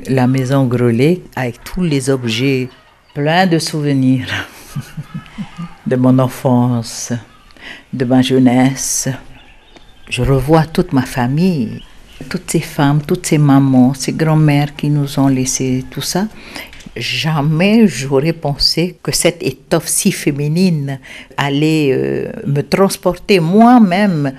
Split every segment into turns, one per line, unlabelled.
la maison Grelet avec tous les objets, plein de souvenirs de mon enfance, de ma jeunesse. Je revois toute ma famille, toutes ces femmes, toutes ces mamans, ces grands-mères qui nous ont laissé tout ça. Jamais j'aurais pensé que cette étoffe si féminine allait me transporter moi-même,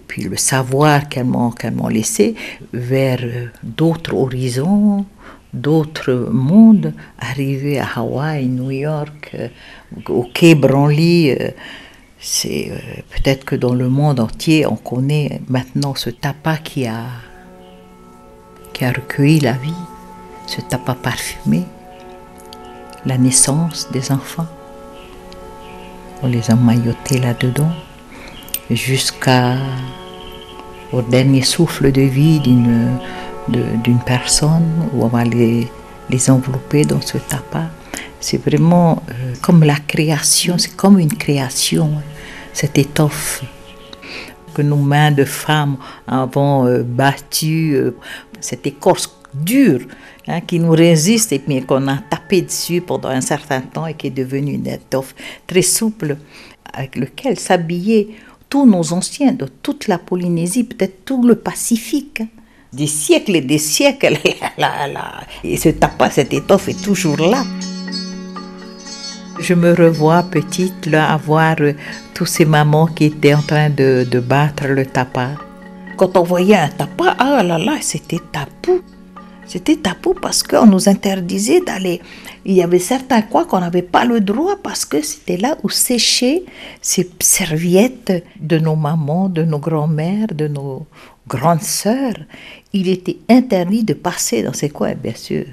puis le savoir qu'elles m'ont laissé, vers d'autres horizons, d'autres mondes, arriver à Hawaï, New York, au Quai Branly. C'est peut-être que dans le monde entier, on connaît maintenant ce tapa qui a recueilli la vie, ce tapa parfumé, la naissance des enfants. On les a maillotés là-dedans jusqu'au dernier souffle de vie d'une personne, où on va les envelopper dans ce tapa. C'est vraiment comme la création, c'est comme une création, cette étoffe que nos mains de femmes avons battu, cette écorce dure qui nous résiste et puis qu'on a tapé dessus pendant un certain temps et qui est devenue une étoffe très souple avec laquelle s'habillaient tous nos anciens de toute la Polynésie, peut-être tout le Pacifique. Des siècles et des siècles, et ce tapa, cette étoffe est toujours là. Je me revois petite là, à voir tous ces mamans qui étaient en train de battre le tapa. Quand on voyait un tapa, ah là là, c'était tabou. C'était tabou parce qu'on nous interdisait d'aller. Il y avait certains coins qu'on n'avait pas le droit parce que c'était là où séchaient ces serviettes de nos mamans, de nos grands-mères, de nos grandes sœurs. Il était interdit de passer dans ces coins, bien sûr.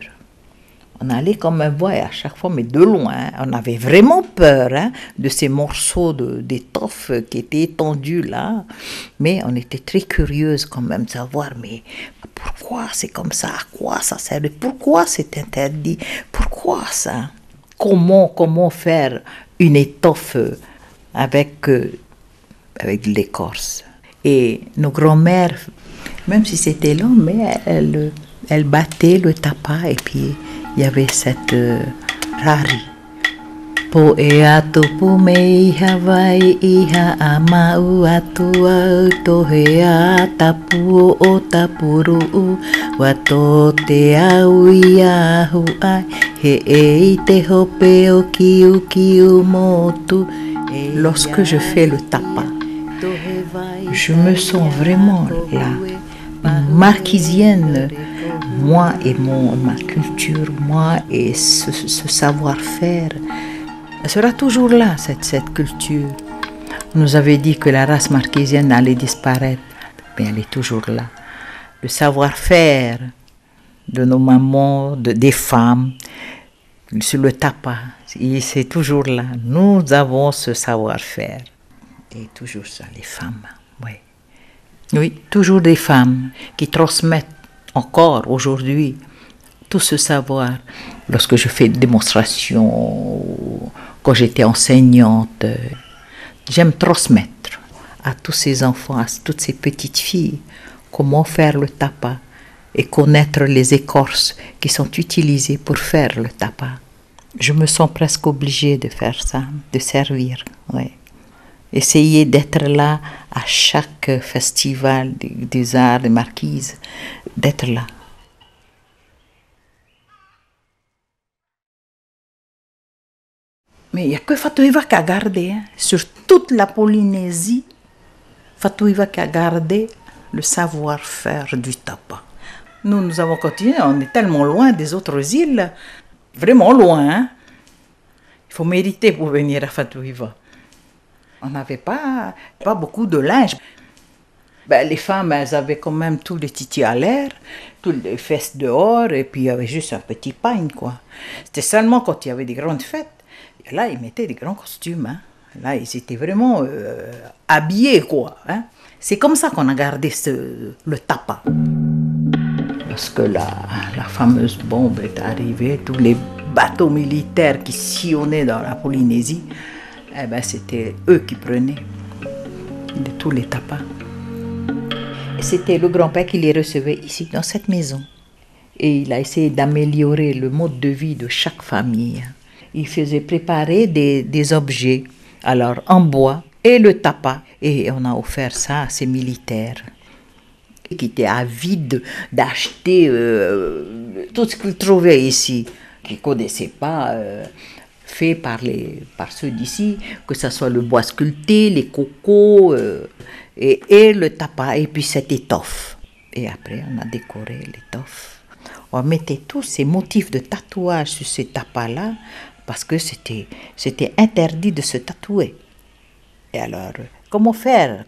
On allait comme un voile à chaque fois, mais de loin. On avait vraiment peur de ces morceaux d'étoffe qui étaient étendus là. Mais on était très curieuse quand même de savoir, mais pourquoi c'est comme ça? À quoi ça sert? Pourquoi c'est interdit? Pourquoi ça? Comment faire une étoffe avec de l'écorce? Et nos grands-mères, même si c'était long, mais elles battaient le tapa et puis il y avait cette rari. Po e ato pu me Hawaii iha amau atua tohe a tapu o tapuru wato te au ia hu ai he e te hope o kiu motu. Lorsque je fais le tapa, je me sens vraiment là, une marquisienne. Moi et ma culture, moi et ce savoir-faire, sera toujours là, cette culture. On nous avait dit que la race marquisienne allait disparaître, mais elle est toujours là. Le savoir-faire de nos mamans, des femmes, sur le tapa, c'est toujours là. Nous avons ce savoir-faire. Et toujours ça, les femmes, oui. Oui, toujours des femmes qui transmettent encore aujourd'hui tout ce savoir. Lorsque je fais des démonstrations, quand j'étais enseignante, j'aime transmettre à tous ces enfants, à toutes ces petites filles, comment faire le tapa et connaître les écorces qui sont utilisées pour faire le tapa. Je me sens presque obligée de faire ça, de servir, oui. Essayer d'être là à chaque festival des arts, des marquises, d'être là. Mais il n'y a que Fatoiva qui a gardé, sur toute la Polynésie, Fatoiva qui a gardé le savoir-faire du tapa. Nous avons continué, on est tellement loin des autres îles, vraiment loin. Il faut mériter pour venir à Fatoiva. On n'avait pas beaucoup de linge. Les femmes, elles avaient quand même tous les titis à l'air, toutes les fesses dehors, et puis il y avait juste un petit pagne, quoi. C'était seulement quand il y avait des grandes fêtes. Et là, ils mettaient des grands costumes. Là, ils étaient vraiment habillés, quoi. C'est comme ça qu'on a gardé le tapa. Lorsque la fameuse bombe est arrivée, tous les bateaux militaires qui sillonnaient dans la Polynésie, c'était eux qui prenaient de tous les tapas. Et c'était le grand-père qui les recevait ici, dans cette maison. Et il a essayé d'améliorer le mode de vie de chaque famille. Il faisait préparer des objets, alors en bois et le tapas. Et on a offert ça à ces militaires qui étaient avides d'acheter tout ce qu'ils trouvaient ici, qu'ils ne connaissaient pas, fait par ceux d'ici, que ce soit le bois sculpté, les cocos et le tapas, et puis cette étoffe. Et après, on a décoré l'étoffe. On mettait tous ces motifs de tatouage sur ces tapas-là, parce que c'était interdit de se tatouer. Et alors, comment faire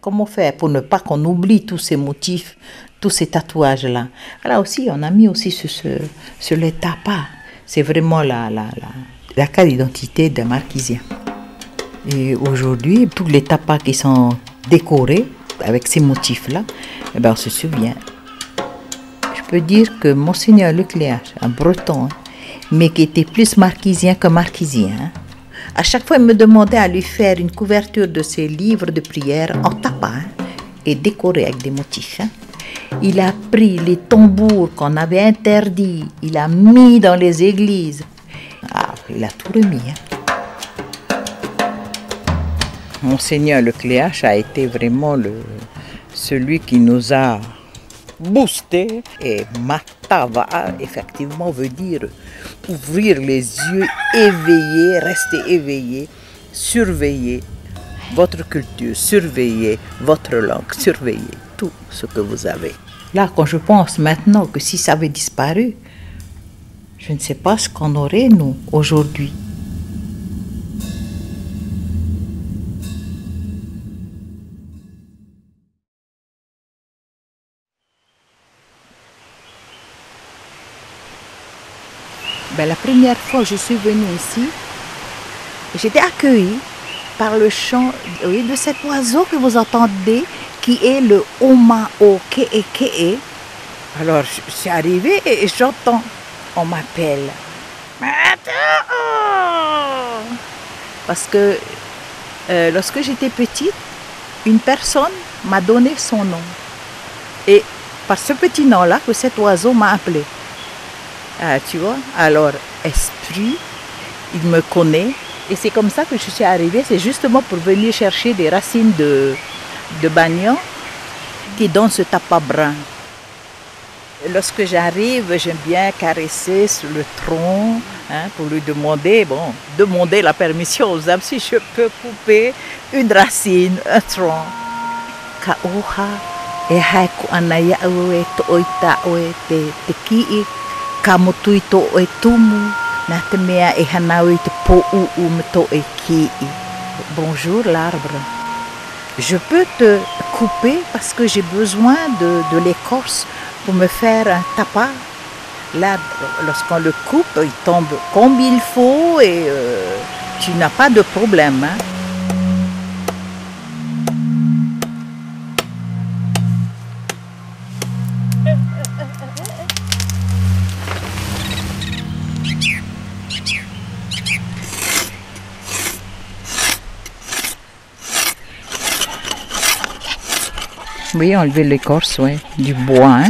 pour ne pas qu'on oublie tous ces motifs, tous ces tatouages-là? Là aussi, on a mis aussi sur les tapas. C'est vraiment la carte d'identité d'un marquisien. Et aujourd'hui, tous les tapas qui sont décorés avec ces motifs-là, eh ben on se souvient. Je peux dire que Monseigneur Lecléache, un breton, mais qui était plus marquisien que marquisien, à chaque fois, il me demandait à lui faire une couverture de ses livres de prière en tapas et décoré avec des motifs. Il a pris les tambours qu'on avait interdits, il a mis dans les églises. Ah, il a tout remis. Monseigneur Lecléache a été vraiment celui qui nous a boosté. Et matava, effectivement, veut dire ouvrir les yeux, éveiller, rester éveillé, surveiller votre culture, surveiller votre langue, surveiller tout ce que vous avez. Là, quand je pense maintenant que si ça avait disparu, je ne sais pas ce qu'on aurait, nous, aujourd'hui. Ben, la première fois que je suis venue ici, j'étais accueillie par le chant de cet oiseau que vous entendez, qui est le omao ke'e. Alors, je suis arrivée et j'entends, on m'appelle. Parce que lorsque j'étais petite, une personne m'a donné son nom. Et par ce petit nom-là, que cet oiseau m'a appelé. Ah, tu vois, alors, esprit, il me connaît. Et c'est comme ça que je suis arrivée. C'est justement pour venir chercher des racines de bagnon qui donnent ce tapas brun. Lorsque j'arrive, j'aime bien caresser sur le tronc pour lui demander la permission aux âmes si je peux couper une racine, un tronc. Kaoha e haiku anaya e toita oe te ki'i. Kamotuito e tumu, na te mea e hanaui te po'u meto e ki'i. Bonjour l'arbre. Je peux te couper parce que j'ai besoin de l'écorce pour me faire un tapas. L'arbre, lorsqu'on le coupe, il tombe comme il faut et tu n'as pas de problème. Oui, enlever l'écorce, du bois.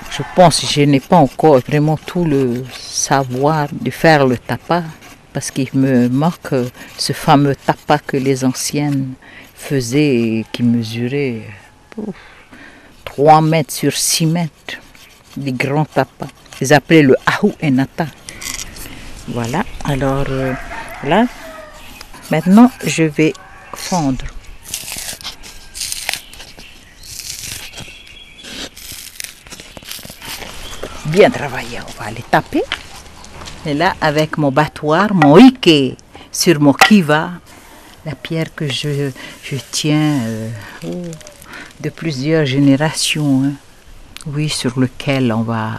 Je pense que je n'ai pas encore vraiment tout le savoir de faire le tapas, parce qu'il me manque ce fameux tapas que les anciennes faisaient et qui mesurait 3 mètres sur 6 mètres, des grands tapas. Ils appelaient le ahu enata. Voilà, alors là, maintenant je vais fondre. Bien travaillé, on va les taper. Et là, avec mon battoir, mon ike, sur mon kiva, la pierre que je tiens de plusieurs générations, oui, sur lequel on va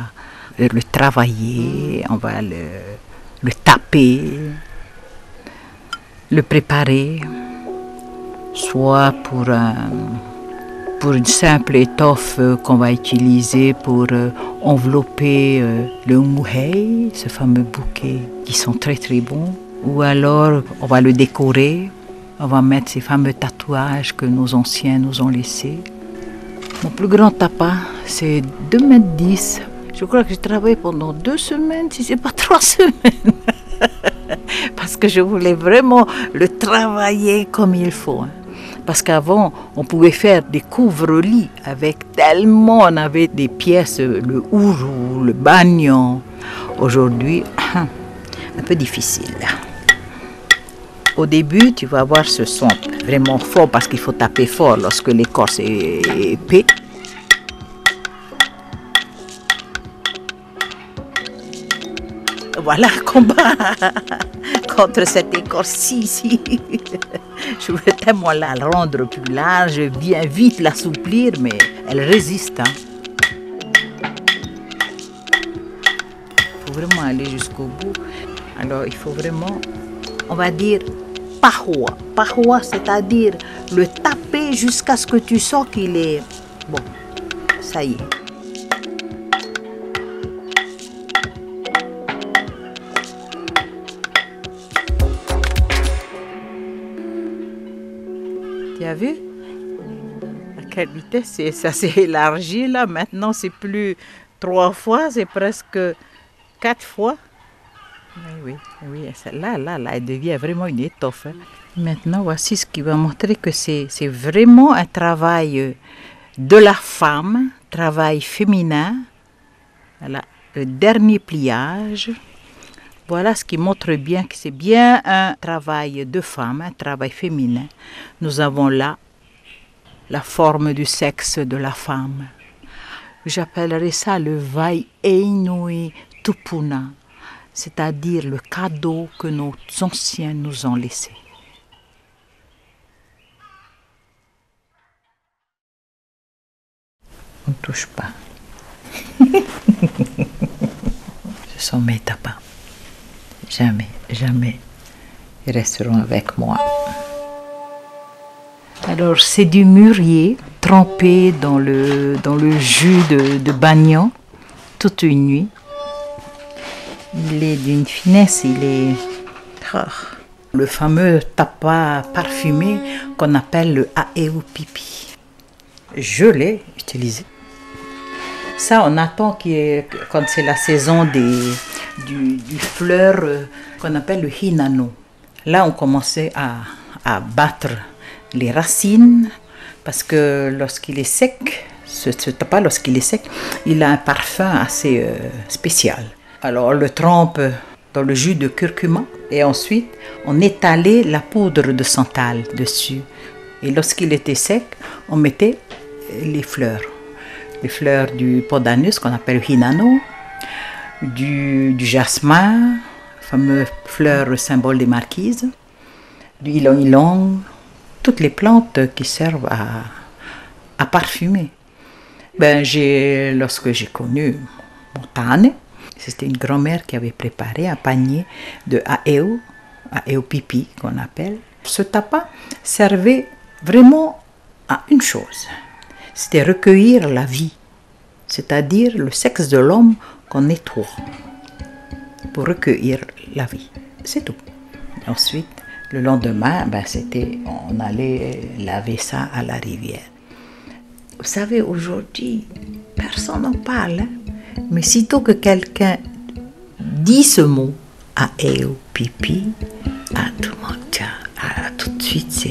le travailler, on va le taper, le préparer, soit pour une simple étoffe qu'on va utiliser pour envelopper le muhei, ce fameux bouquet qui sont très très bons, ou alors on va le décorer, on va mettre ces fameux tatouages que nos anciens nous ont laissés. Mon plus grand tapas, c'est 2,10 m. Je crois que j'ai travaillé pendant 2 semaines, si ce n'est pas 3 semaines. Parce que je voulais vraiment le travailler comme il faut. Parce qu'avant, on pouvait faire des couvre-lits avec tellement on avait des pièces, le ourou, le bagnon. Aujourd'hui, un peu difficile. Au début, tu vas voir ce son vraiment fort parce qu'il faut taper fort lorsque l'écorce est épais. Voilà le combat contre cette écorce-ci ici. Je voulais tellement la rendre plus large, bien vite l'assouplir, mais elle résiste. Il faut vraiment aller jusqu'au bout. Alors il faut vraiment, on va dire, parois. Parois, c'est-à-dire le taper jusqu'à ce que tu sens qu'il est... Bon, ça y est. Tu as vu? À quelle vitesse ça s'est élargi là. Maintenant, c'est plus 3 fois, c'est presque 4 fois. Oui, celle-là, là, elle devient vraiment une étoffe. Maintenant, voici ce qui va montrer que c'est vraiment un travail de la femme, travail féminin. Voilà, le dernier pliage. Voilà ce qui montre bien que c'est bien un travail de femme, un travail féminin. Nous avons là la forme du sexe de la femme. J'appellerais ça le vai einui tupuna, c'est-à-dire le cadeau que nos anciens nous ont laissé. On ne touche pas. Ce sont mes tapas. Jamais, jamais, ils resteront avec moi. Alors, c'est du mûrier trempé dans le jus de bagnon toute une nuit. Il est d'une finesse, il est... le fameux tapas parfumé qu'on appelle le aeu pipi. Je l'ai utilisé. Ça, on attend quand c'est la saison du fleur qu'on appelle le hinano. Là, on commençait à battre les racines parce que lorsqu'il est sec, ce tapas, lorsqu'il est sec, il a un parfum assez spécial. Alors, on le trempe dans le jus de curcuma et ensuite, on étalait la poudre de santal dessus. Et lorsqu'il était sec, on mettait les fleurs du podanus qu'on appelle hinano, du jasmin, fameux fleur symbole des marquises, du ylang-ylang, toutes les plantes qui servent à parfumer. Lorsque j'ai connu mon tane, c'était une grand-mère qui avait préparé un panier de aeu pipi qu'on appelle. Ce tapas servait vraiment à une chose, c'était recueillir la vie, c'est-à-dire le sexe de l'homme qu'on nettoie pour recueillir la vie. C'est tout. Ensuite, le lendemain, on allait laver ça à la rivière. Vous savez, aujourd'hui, personne n'en parle. Mais sitôt que quelqu'un dit ce mot, aeu pipi, tout le monde tient. Tout de suite,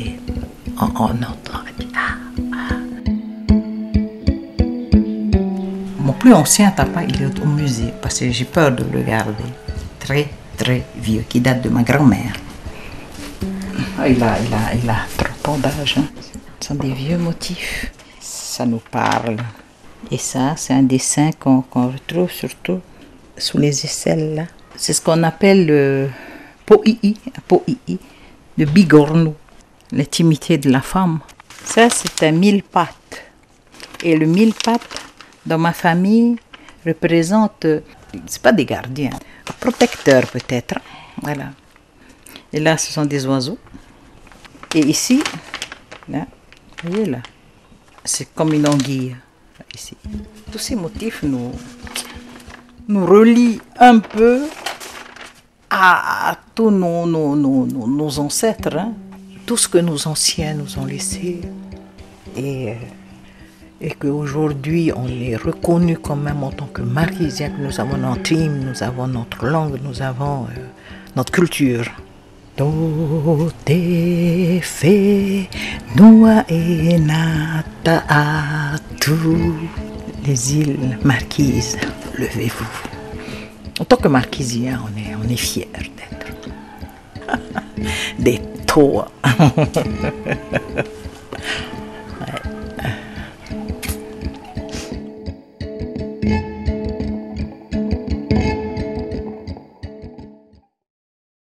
on entend. Mon plus ancien tapas, il est au musée, parce que j'ai peur de le garder. Très, très vieux, qui date de ma grand-mère. Il a trop d'âge. Hein. Ce sont des vieux motifs. Ça nous parle. Et ça, c'est un dessin qu'on retrouve surtout sous les aisselles, là. C'est ce qu'on appelle le poi'i, de bigorneau, l'intimité de la femme. Ça, c'est un mille-pattes. Et le mille-pattes, dans ma famille, représente, c'est pas des gardiens, protecteurs peut-être. Voilà. Et là, ce sont des oiseaux. Et ici, là, vous voyez là, c'est comme une anguille. Ici. Tous ces motifs nous relient un peu à tous nos ancêtres, hein. Tout ce que nos anciens nous ont laissé. Et et qu'aujourd'hui on est reconnu quand même en tant que marquisien, que nous avons notre hymne, nous avons notre langue, nous avons notre culture. Tote fait noa et nata à tous les îles marquises, levez-vous. En tant que marquisien, on est fiers d'être des toa.